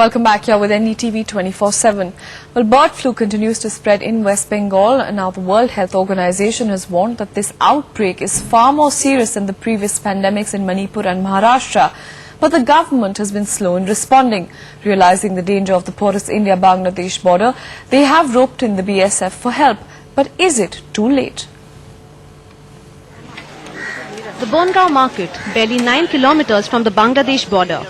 Welcome back here with NDTV 24/7. Well, bird flu continues to spread in West Bengal, and now the World Health Organization has warned that this outbreak is far more serious than the previous pandemics in Manipur and Maharashtra. But the government has been slow in responding. Realizing the danger of the porous India-Bangladesh border, they have roped in the BSF for help. But is it too late? The Bongaon market, barely 9 kilometers from the Bangladesh border.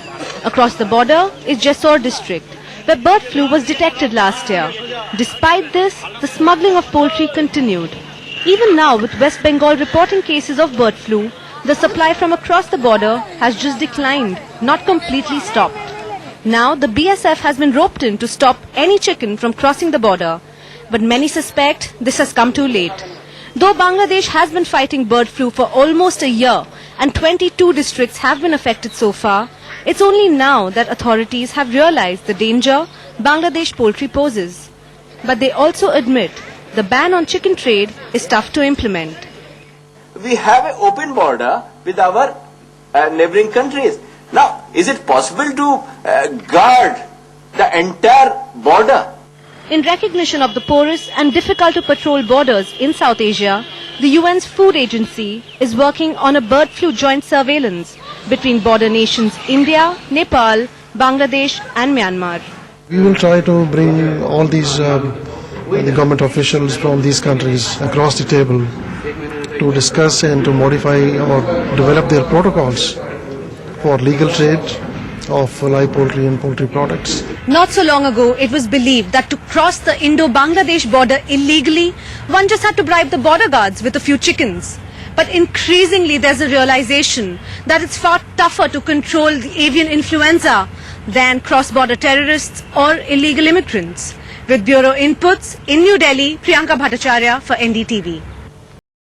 Across the border is Jessore district, where bird flu was detected last year. Despite this, the smuggling of poultry continued. Even now, with West Bengal reporting cases of bird flu, the supply from across the border has just declined, not completely stopped. Now, the BSF has been roped in to stop any chicken from crossing the border. But many suspect this has come too late. Though Bangladesh has been fighting bird flu for almost a year and 22 districts have been affected so far, it's only now that authorities have realized the danger Bangladesh poultry poses. But they also admit the ban on chicken trade is tough to implement. We have an open border with our neighboring countries. Now, is it possible to guard the entire border? In recognition of the porous and difficult to patrol borders in South Asia, the UN's Food Agency is working on a bird flu joint surveillance between border nations India, Nepal, Bangladesh and Myanmar. We will try to bring all these the government officials from these countries across the table to discuss and to modify or develop their protocols for legal trade of live poultry and poultry products. Not so long ago, it was believed that to cross the Indo-Bangladesh border illegally, one just had to bribe the border guards with a few chickens. But increasingly, there's a realization that it's far tougher to control the avian influenza than cross-border terrorists or illegal immigrants. With Bureau Inputs in New Delhi, Priyanka Bhattacharya for NDTV.